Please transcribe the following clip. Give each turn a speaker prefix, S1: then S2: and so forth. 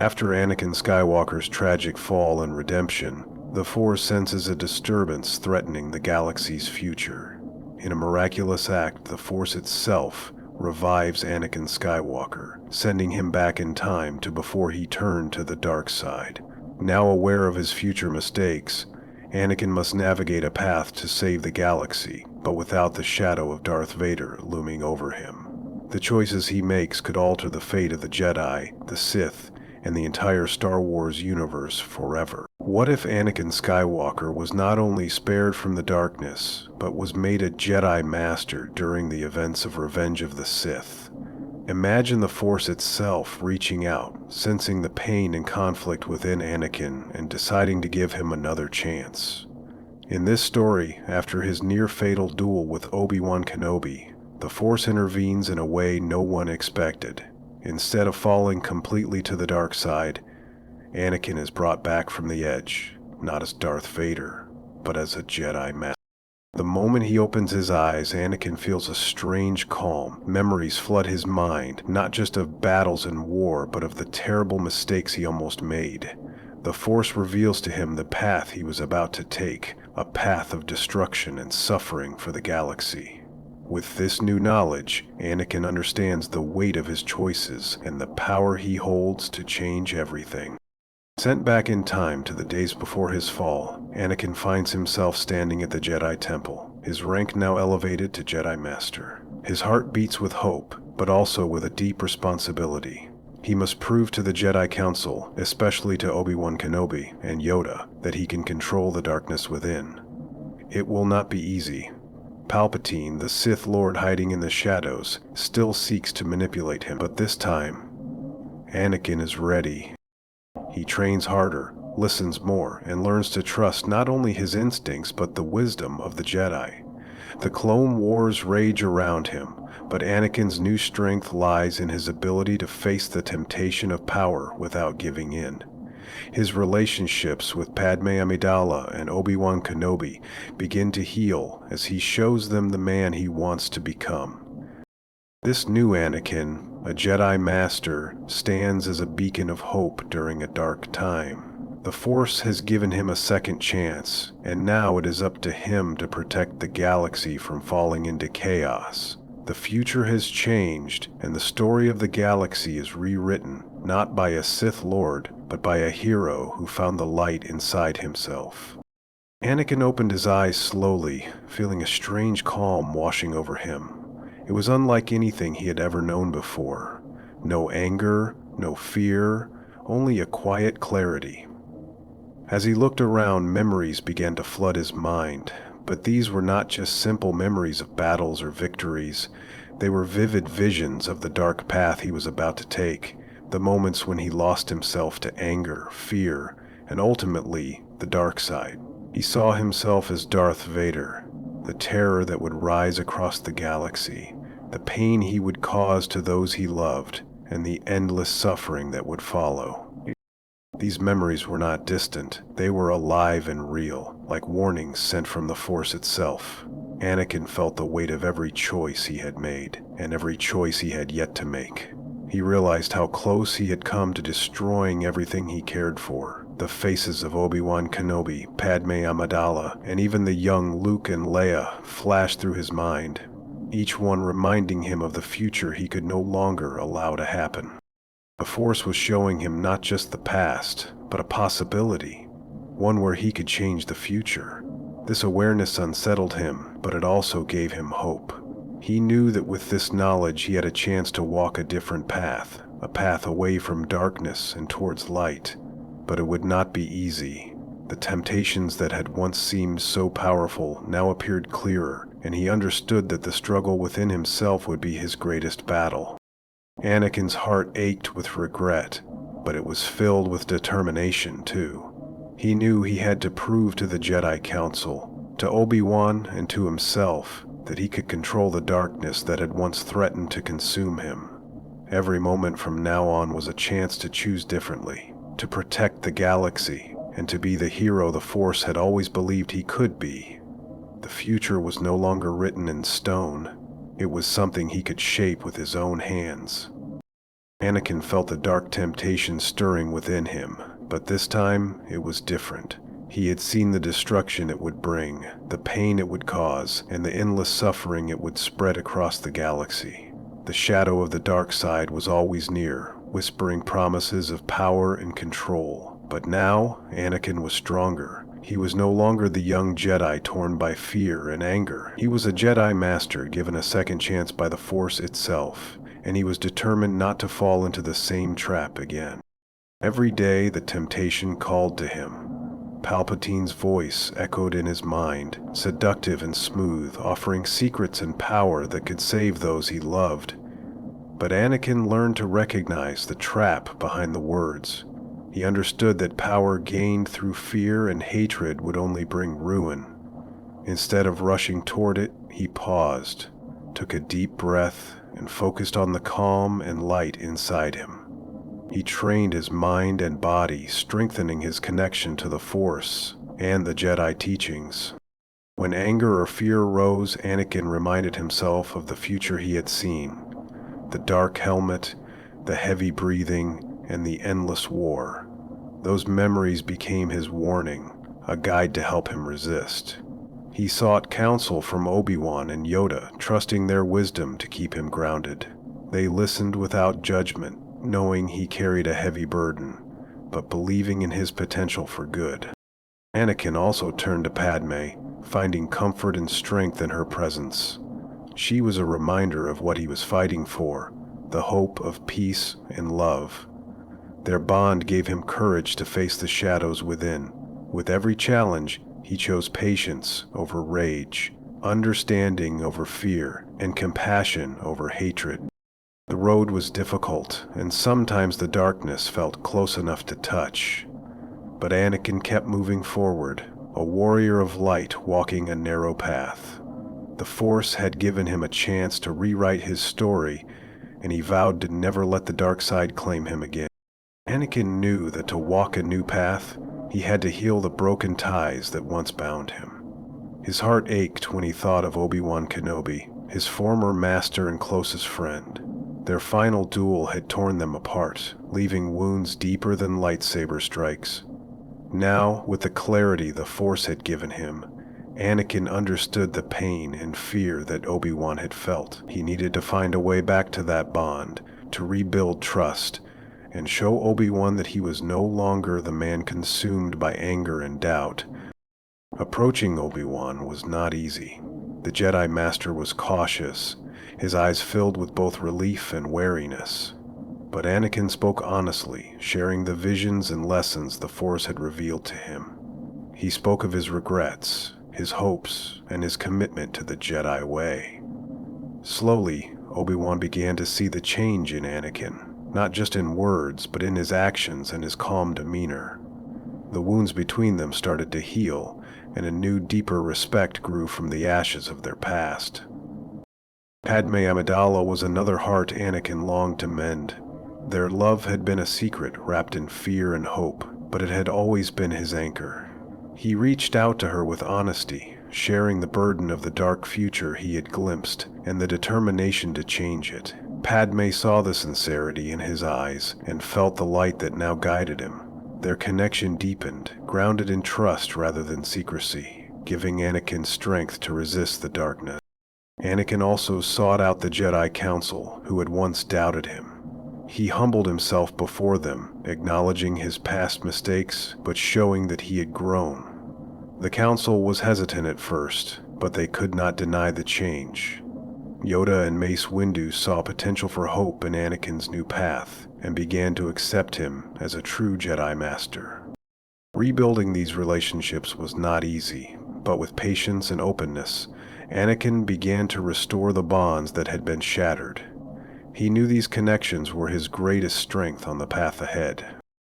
S1: After Anakin Skywalker's tragic fall and redemption, the Force senses a disturbance threatening the galaxy's future. In a miraculous act, the Force itself revives Anakin Skywalker, sending him back in time to before he turned to the dark side. Now aware of his future mistakes, Anakin must navigate a path to save the galaxy, but without the shadow of Darth Vader looming over him. The choices he makes could alter the fate of the Jedi, the Sith, and the entire Star Wars universe forever. What if Anakin Skywalker was not only spared from the darkness, but was made a Jedi Master during the events of Revenge of the Sith? Imagine the Force itself reaching out, sensing the pain and conflict within Anakin, and deciding to give him another chance. In this story, after his near-fatal duel with Obi-Wan Kenobi, the Force intervenes in a way no one expected. Instead of falling completely to the dark side, Anakin is brought back from the edge, not as Darth Vader, but as a Jedi Master. The moment he opens his eyes, Anakin feels a strange calm. Memories flood his mind, not just of battles and war, but of the terrible mistakes he almost made. The Force reveals to him the path he was about to take, a path of destruction and suffering for the galaxy. With this new knowledge, Anakin understands the weight of his choices and the power he holds to change everything. Sent back in time to the days before his fall, Anakin finds himself standing at the Jedi Temple, his rank now elevated to Jedi Master. His heart beats with hope, but also with a deep responsibility. He must prove to the Jedi Council, especially to Obi-Wan Kenobi and Yoda, that he can control the darkness within. It will not be easy. Palpatine, the Sith Lord hiding in the shadows, still seeks to manipulate him, but this time, Anakin is ready. He trains harder, listens more, and learns to trust not only his instincts but the wisdom of the Jedi. The Clone Wars rage around him, but Anakin's new strength lies in his ability to face the temptation of power without giving in. His relationships with Padmé Amidala and Obi-Wan Kenobi begin to heal as he shows them the man he wants to become. This new Anakin, a Jedi Master, stands as a beacon of hope during a dark time. The Force has given him a second chance, and now it is up to him to protect the galaxy from falling into chaos. The future has changed, and the story of the galaxy is rewritten, not by a Sith Lord, but by a hero who found the light inside himself. Anakin opened his eyes slowly, feeling a strange calm washing over him. It was unlike anything he had ever known before. No anger, no fear, only a quiet clarity. As he looked around, memories began to flood his mind, but these were not just simple memories of battles or victories. They were vivid visions of the dark path he was about to take, the moments when he lost himself to anger, fear, and ultimately the dark side. He saw himself as Darth Vader, the terror that would rise across the galaxy, the pain he would cause to those he loved, and the endless suffering that would follow. These memories were not distant, they were alive and real, like warnings sent from the Force itself. Anakin felt the weight of every choice he had made, and every choice he had yet to make. He realized how close he had come to destroying everything he cared for. The faces of Obi-Wan Kenobi, Padmé Amidala, and even the young Luke and Leia flashed through his mind, each one reminding him of the future he could no longer allow to happen. The Force was showing him not just the past, but a possibility, one where he could change the future. This awareness unsettled him, but it also gave him hope. He knew that with this knowledge he had a chance to walk a different path, a path away from darkness and towards light. But it would not be easy. The temptations that had once seemed so powerful now appeared clearer, and he understood that the struggle within himself would be his greatest battle. Anakin's heart ached with regret, but it was filled with determination too. He knew he had to prove to the Jedi Council, to Obi-Wan and to himself, that he could control the darkness that had once threatened to consume him. Every moment from now on was a chance to choose differently, to protect the galaxy, and to be the hero the Force had always believed he could be. The future was no longer written in stone. It was something he could shape with his own hands. Anakin felt the dark temptation stirring within him, but this time it was different. He had seen the destruction it would bring, the pain it would cause, and the endless suffering it would spread across the galaxy. The shadow of the dark side was always near, whispering promises of power and control. But now, Anakin was stronger. He was no longer the young Jedi torn by fear and anger. He was a Jedi Master given a second chance by the Force itself, and he was determined not to fall into the same trap again. Every day the temptation called to him. Palpatine's voice echoed in his mind, seductive and smooth, offering secrets and power that could save those he loved. But Anakin learned to recognize the trap behind the words. He understood that power gained through fear and hatred would only bring ruin. Instead of rushing toward it, he paused, took a deep breath, and focused on the calm and light inside him. He trained his mind and body, strengthening his connection to the Force and the Jedi teachings. When anger or fear rose, Anakin reminded himself of the future he had seen. The dark helmet, the heavy breathing, and the endless war. Those memories became his warning, a guide to help him resist. He sought counsel from Obi-Wan and Yoda, trusting their wisdom to keep him grounded. They listened without judgment, knowing he carried a heavy burden, but believing in his potential for good. Anakin also turned to Padmé, finding comfort and strength in her presence. She was a reminder of what he was fighting for, the hope of peace and love. Their bond gave him courage to face the shadows within. With every challenge, he chose patience over rage, understanding over fear, and compassion over hatred. The road was difficult, and sometimes the darkness felt close enough to touch. But Anakin kept moving forward, a warrior of light walking a narrow path. The Force had given him a chance to rewrite his story, and he vowed to never let the dark side claim him again. Anakin knew that to walk a new path, he had to heal the broken ties that once bound him. His heart ached when he thought of Obi-Wan Kenobi, his former master and closest friend. Their final duel had torn them apart, leaving wounds deeper than lightsaber strikes. Now, with the clarity the Force had given him, Anakin understood the pain and fear that Obi-Wan had felt. He needed to find a way back to that bond, to rebuild trust, and show Obi-Wan that he was no longer the man consumed by anger and doubt. Approaching Obi-Wan was not easy. The Jedi Master was cautious, his eyes filled with both relief and wariness. But Anakin spoke honestly, sharing the visions and lessons the Force had revealed to him. He spoke of his regrets, his hopes, and his commitment to the Jedi way. Slowly, Obi-Wan began to see the change in Anakin, not just in words, but in his actions and his calm demeanor. The wounds between them started to heal, and a new, deeper respect grew from the ashes of their past. Padmé Amidala was another heart Anakin longed to mend. Their love had been a secret wrapped in fear and hope, but it had always been his anchor. He reached out to her with honesty, sharing the burden of the dark future he had glimpsed and the determination to change it. Padmé saw the sincerity in his eyes and felt the light that now guided him. Their connection deepened, grounded in trust rather than secrecy, giving Anakin strength to resist the darkness. Anakin also sought out the Jedi Council, who had once doubted him. He humbled himself before them, acknowledging his past mistakes, but showing that he had grown. The Council was hesitant at first, but they could not deny the change. Yoda and Mace Windu saw potential for hope in Anakin's new path, and began to accept him as a true Jedi Master. Rebuilding these relationships was not easy, but with patience and openness, Anakin began to restore the bonds that had been shattered. He knew these connections were his greatest strength on the path ahead.